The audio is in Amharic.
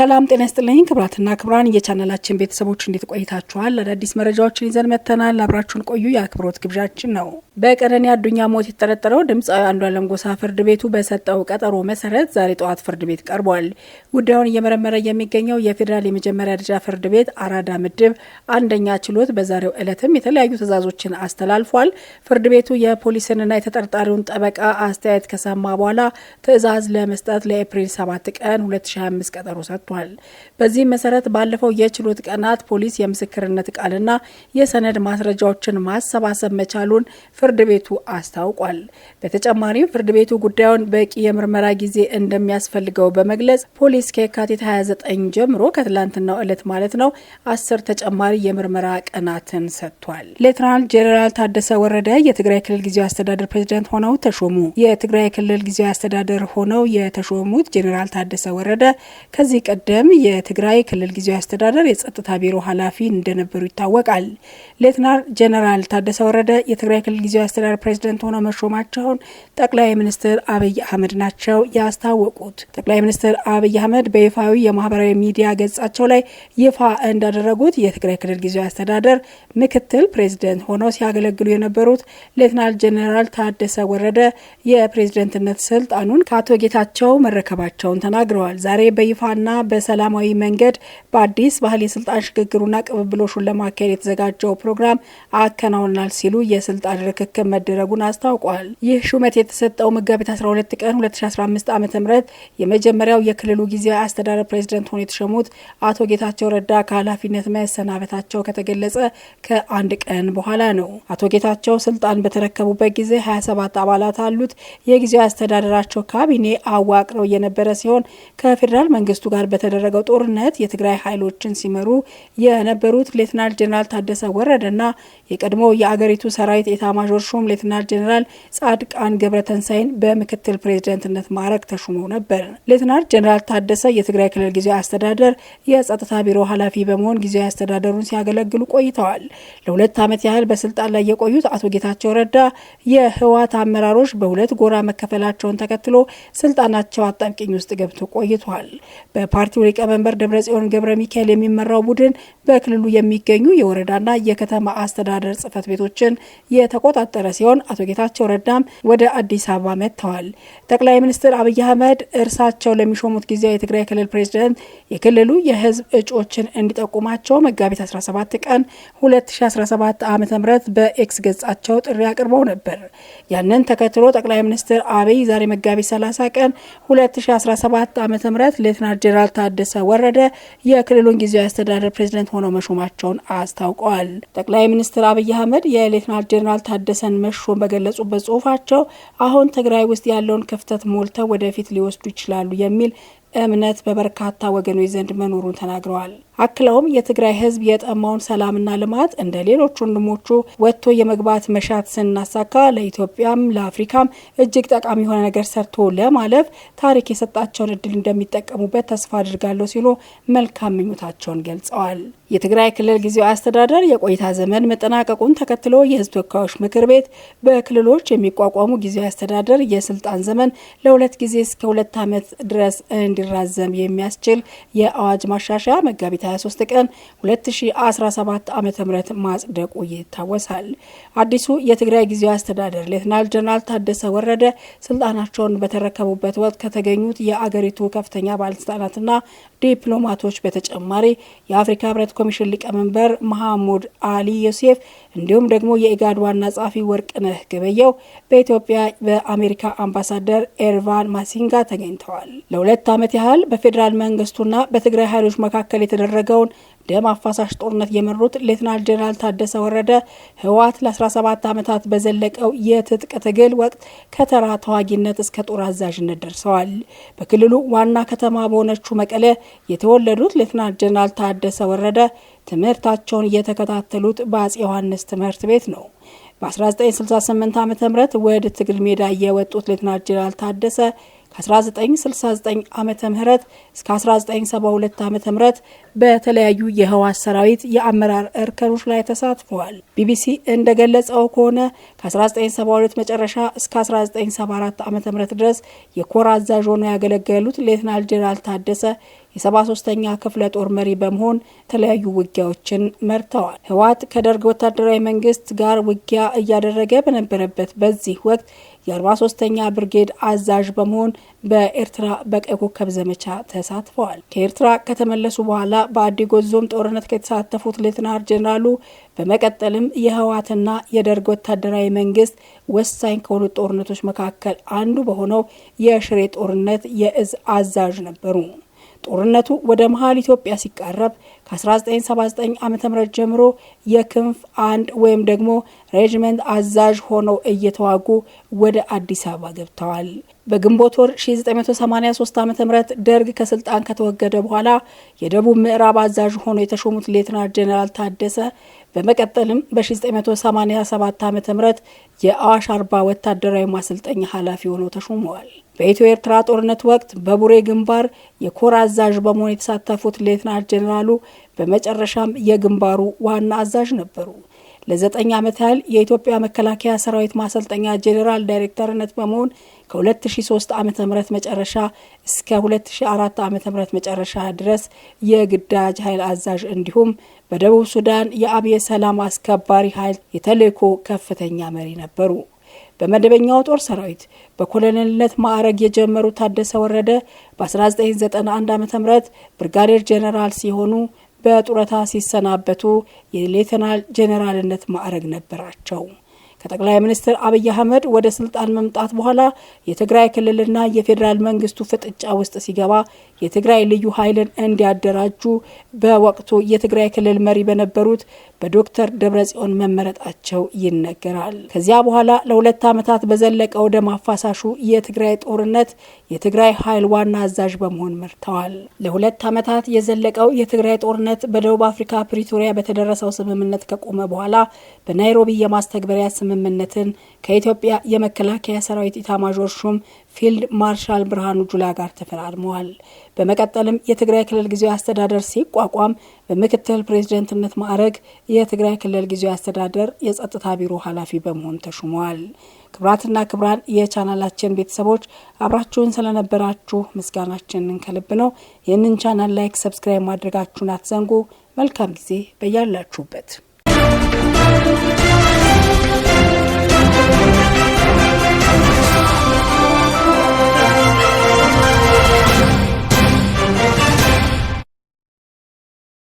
ሰላም ጤና ይስጥልኝ ክብራትና ክብራን የቻናላችን ቤተሰቦች እንዴት ቆይታችኋል? አዳዲስ መረጃዎችን ይዘን መጥተናል። አብራችሁን ቆዩ የአክብሮት ግብዣችን ነው። በቀነኒ አዱኛ ሞት የተጠረጠረው ድምጻዊ አንዷለም ጎሳ ፍርድ ቤቱ በሰጠው ቀጠሮ መሰረት ዛሬ ጠዋት ፍርድ ቤት ቀርቧል። ጉዳዩን እየመረመረ የሚገኘው የፌዴራል የመጀመሪያ ደረጃ ፍርድ ቤት አራዳ ምድብ አንደኛ ችሎት በዛሬው ዕለትም የተለያዩ ትዕዛዞችን አስተላልፏል። ፍርድ ቤቱ የፖሊስንና የተጠርጣሪውን ጠበቃ አስተያየት ከሰማ በኋላ ትዕዛዝ ለመስጠት ለኤፕሪል 7 ቀን 2025 ቀጠሮ ሰጥቷል። በዚህ መሰረት ባለፈው የችሎት ቀናት ፖሊስ የምስክርነት ቃልና የሰነድ ማስረጃዎችን ማሰባሰብ መቻሉን ፍርድ ቤቱ አስታውቋል። በተጨማሪም ፍርድ ቤቱ ጉዳዩን በቂ የምርመራ ጊዜ እንደሚያስፈልገው በመግለጽ ፖሊስ ከየካቲት 29 ጀምሮ ከትላንትናው ዕለት ማለት ነው 10 ተጨማሪ የምርመራ ቀናትን ሰጥቷል። ሌተናል ጄኔራል ታደሰ ወረደ የትግራይ ክልል ጊዜያዊ አስተዳደር ፕሬዝዳንት ሆነው ተሾሙ። የትግራይ ክልል ጊዜያዊ አስተዳደር ሆነው የተሾሙት ጄኔራል ታደሰ ወረደ ከዚህ ቀደም የትግራይ ክልል ጊዜያዊ አስተዳደር የጸጥታ ቢሮ ኃላፊ እንደነበሩ ይታወቃል። ሌተናል ጄኔራል ታደሰ ወረደ የትግራይ ክልል ጊዜያዊ አስተዳደር ፕሬዝዳንት ሆነው መሾማቸውን ጠቅላይ ሚኒስትር አብይ አህመድ ናቸው ያስታወቁት። ጠቅላይ ሚኒስትር አብይ አህመድ በይፋዊ የማህበራዊ ሚዲያ ገጻቸው ላይ ይፋ እንዳደረጉት የትግራይ ክልል ጊዜያዊ አስተዳደር ምክትል ፕሬዝዳንት ሆነው ሲያገለግሉ የነበሩት ሌተናል ጄኔራል ታደሰ ወረደ የፕሬዝዳንትነት ስልጣኑን ከአቶ ጌታቸው መረከባቸውን ተናግረዋል። ዛሬ በይፋና በሰላማዊ መንገድ በአዲስ ባህል የስልጣን ሽግግሩና ቅብብሎሹን ለማካሄድ የተዘጋጀው ፕሮግራም አከናውናል ሲሉ የስልጣን ርክክብ መደረጉን አስታውቋል። ይህ ሹመት የተሰጠው መጋቢት 12 ቀን 2015 ዓ.ም የመጀመሪያው የክልሉ ጊዜያዊ አስተዳደር ፕሬዝዳንት ሆነው የተሾሙት አቶ ጌታቸው ረዳ ከኃላፊነት መሰናበታቸው ከተገለጸ ከአንድ ቀን በኋላ ነው። አቶ ጌታቸው ስልጣን በተረከቡበት ጊዜ 27 አባላት አሉት የጊዜያዊ አስተዳደራቸው ካቢኔ አዋቅረው የነበረ ሲሆን ከፌዴራል መንግስቱ ጋር በተደረገው ጦርነት የትግራይ ኃይሎችን ሲመሩ የነበሩት ሌተናል ጄኔራል ታደሰ ወረደና የቀድሞ የአገሪቱ ሰራዊት ኤታማዦር ሹም ሌተናል ጄኔራል ጻድቃን ገብረተንሳይን በምክትል ፕሬዝዳንትነት ማዕረግ ተሹመው ነበር። ሌተናል ጄኔራል ታደሰ የትግራይ ክልል ጊዜያዊ አስተዳደር የጸጥታ ቢሮ ኃላፊ በመሆን ጊዜያዊ አስተዳደሩን ሲያገለግሉ ቆይተዋል። ለ2 ዓመት ያህል በስልጣን ላይ የቆዩት አቶ ጌታቸው ረዳ የህወሓት አመራሮች በሁለት ጎራ መከፈላቸውን ተከትሎ ስልጣናቸው አጣብቂኝ ውስጥ ገብቶ ቆይቷል። በፓርቲው ሊቀመንበር ደብረጽዮን ገብረ ሚካኤል የሚመራው ቡድን በክልሉ የሚገኙ የወረዳና የከተማ አስተዳደር ጽህፈት ቤቶችን የተቆጣጠረ ሲሆን አቶ ጌታቸው ረዳም ወደ አዲስ አበባ መጥተዋል። ጠቅላይ ሚኒስትር አብይ አህመድ እርሳቸው ለሚሾሙት ጊዜያዊ የትግራይ ክልል ፕሬዝዳንት የክልሉ የህዝብ እጩዎችን እንዲጠቁማቸው መጋቢት 17 ቀን 2017 ዓ.ም በኤክስ ገጻቸው ጥሪ አቅርበው ነበር። ያንን ተከትሎ ጠቅላይ ሚኒስትር አብይ ዛሬ መጋቢት 30 ቀን 2017 ዓ.ም ሌተናል ጄኔራል ታደሰ ወረደ የክልሉን ጊዜያዊ አስተዳደር ፕሬዝዳንት ሆነው መሾማቸውን አስታውቀዋል። ጠቅላይ ሚኒስትር አብይ አህመድ የሌተናል ጄኔራል ታደሰን መሾም በገለጹበት ጽሁፋቸው አሁን ትግራይ ውስጥ ያለውን ክፍተት ሞልተው ወደፊት ሊወስዱ ይችላሉ የሚል እምነት በበርካታ ወገኖች ዘንድ መኖሩን ተናግረዋል። አክለውም የትግራይ ህዝብ የጠማውን ሰላምና ልማት እንደ ሌሎች ወንድሞቹ ወጥቶ የመግባት መሻት ስናሳካ ለኢትዮጵያም ለአፍሪካም እጅግ ጠቃሚ የሆነ ነገር ሰርቶ ለማለፍ ታሪክ የሰጣቸውን እድል እንደሚጠቀሙበት ተስፋ አድርጋለሁ ሲሉ መልካም ምኞታቸውን ገልጸዋል። የትግራይ ክልል ጊዜያዊ አስተዳደር የቆይታ ዘመን መጠናቀቁን ተከትሎ የህዝብ ተወካዮች ምክር ቤት በክልሎች የሚቋቋሙ ጊዜያዊ አስተዳደር የስልጣን ዘመን ለ2 ጊዜ እስከ 2 ዓመት ድረስ እንዲራዘም የሚያስችል የአዋጅ ማሻሻያ መጋቢት 23 ቀን 2017 ዓ.ም ማጽደቁ ይታወሳል። አዲሱ የትግራይ ጊዜያዊ አስተዳደር ሌተናል ጄኔራል ታደሰ ወረደ ስልጣናቸውን በተረከቡበት ወቅት ከተገኙት የአገሪቱ ከፍተኛ ባለስልጣናትና ዲፕሎማቶች በተጨማሪ የአፍሪካ ህብረት ኮሚሽን ሊቀመንበር መሐሙድ አሊ ዮሴፍ እንዲሁም ደግሞ የኢጋድ ዋና ጸሐፊ ወርቅነህ ገበየው በኢትዮጵያ በአሜሪካ አምባሳደር ኤርቫን ማሲንጋ ተገኝተዋል። ለ2 ዓመት ያህል በፌዴራል መንግስቱና በትግራይ ኃይሎች መካከል የተደረገውን ደም አፋሳሽ ጦርነት የመሩት ሌተናል ጄኔራል ታደሰ ወረደ ህወሓት ለ17 ዓመታት በዘለቀው የትጥቅ ትግል ወቅት ከተራ ተዋጊነት እስከ ጦር አዛዥነት ደርሰዋል። በክልሉ ዋና ከተማ በሆነችው መቀለ የተወለዱት ሌተናል ጄኔራል ታደሰ ወረደ ትምህርታቸውን እየተከታተሉት በአፄ ዮሐንስ ትምህርት ቤት ነው። በ1968 ዓ.ም ወደ ትግል ሜዳ የወጡት ሌተናል ጄኔራል ታደሰ ከ1969 ዓመተ ምህረት እስከ 1972 ዓመተ ምህረት በተለያዩ የህወሓት ሰራዊት የአመራር እርከኖች ላይ ተሳትፈዋል። ቢቢሲ እንደገለጸው ከሆነ ከ1972 መጨረሻ እስከ 1974 ዓመተ ምህረት ድረስ የኮር አዛዥ ሆነው ያገለገሉት ሌተናል ጄኔራል ታደሰ የ73ኛ ክፍለ ጦር መሪ በመሆን የተለያዩ ውጊያዎችን መርተዋል። ህወሓት ከደርግ ወታደራዊ መንግስት ጋር ውጊያ እያደረገ በነበረበት በዚህ ወቅት የ43ኛ ብርጌድ አዛዥ በመሆን በኤርትራ በቀይ ኮከብ ዘመቻ ተሳትፈዋል። ከኤርትራ ከተመለሱ በኋላ በአዲጎዞም ጦርነት ከተሳተፉት ሌተናል ጄኔራሉ በመቀጠልም የህወሓትና የደርግ ወታደራዊ መንግስት ወሳኝ ከሆኑ ጦርነቶች መካከል አንዱ በሆነው የሽሬ ጦርነት የእዝ አዛዥ ነበሩ። ጦርነቱ ወደ መሃል ኢትዮጵያ ሲቃረብ ከ1979 ዓ.ም ጀምሮ የክንፍ አንድ ወይም ደግሞ ሬጅመንት አዛዥ ሆነው እየተዋጉ ወደ አዲስ አበባ ገብተዋል። በግንቦት ወር 1983 ዓ.ም ደርግ ከስልጣን ከተወገደ በኋላ የደቡብ ምዕራብ አዛዥ ሆነው የተሾሙት ሌተናል ጄኔራል ታደሰ በመቀጠልም በ1987 ዓ.ም የአዋሽ አርባ ወታደራዊ ማሰልጠኛ ኃላፊ ሆነው ተሾመዋል። በኢትዮ ኤርትራ ጦርነት ወቅት በቡሬ ግንባር የኮር አዛዥ በመሆን የተሳተፉት ሌተናል ጄኔራሉ በመጨረሻም የግንባሩ ዋና አዛዥ ነበሩ። ለ9 ዓመት ያህል የኢትዮጵያ መከላከያ ሰራዊት ማሰልጠኛ ጄኔራል ዳይሬክተርነት በመሆን ከ2003 ዓ.ም መጨረሻ እስከ 2004 ዓ.ም መጨረሻ ድረስ የግዳጅ ኃይል አዛዥ እንዲሁም በደቡብ ሱዳን የአብየ ሰላም አስከባሪ ኃይል የተልእኮ ከፍተኛ መሪ ነበሩ። በመደበኛው ጦር ሰራዊት በኮሎኔልነት ማዕረግ የጀመሩ ታደሰ ወረደ በ1991 ዓ.ም ብርጋዴር ጄኔራል ሲሆኑ በጡረታ ሲሰናበቱ የሌተናል ጄኔራልነት ማዕረግ ነበራቸው። ከጠቅላይ ሚኒስትር አብይ አህመድ ወደ ስልጣን መምጣት በኋላ የትግራይ ክልልና የፌዴራል መንግስቱ ፍጥጫ ውስጥ ሲገባ የትግራይ ልዩ ኃይልን እንዲያደራጁ በወቅቱ የትግራይ ክልል መሪ በነበሩት በዶክተር ደብረጽዮን መመረጣቸው ይነገራል። ከዚያ በኋላ ለ2 ዓመታት በዘለቀው ደም አፋሳሹ የትግራይ ጦርነት የትግራይ ኃይል ዋና አዛዥ በመሆን መርተዋል። ለ2 ዓመታት የዘለቀው የትግራይ ጦርነት በደቡብ አፍሪካ ፕሪቶሪያ በተደረሰው ስምምነት ከቆመ በኋላ በናይሮቢ የማስተግበሪያ ስምምነትን ከኢትዮጵያ የመከላከያ ሰራዊት ኢታማዦር ሹም ፊልድ ማርሻል ብርሃኑ ጁላ ጋር ተፈራርመዋል። በመቀጠልም የትግራይ ክልል ጊዜያዊ አስተዳደር ሲቋቋም በምክትል ፕሬዝዳንትነት ማዕረግ የትግራይ ክልል ጊዜያዊ አስተዳደር የጸጥታ ቢሮ ኃላፊ በመሆን ተሹመዋል። ክብራትና ክብራን የቻናላችን ቤተሰቦች አብራችሁን ስለነበራችሁ ምስጋናችንን ከልብ ነው። ይህንን ቻናል ላይክ፣ ሰብስክራይብ ማድረጋችሁን አትዘንጉ። መልካም ጊዜ በያላችሁበት።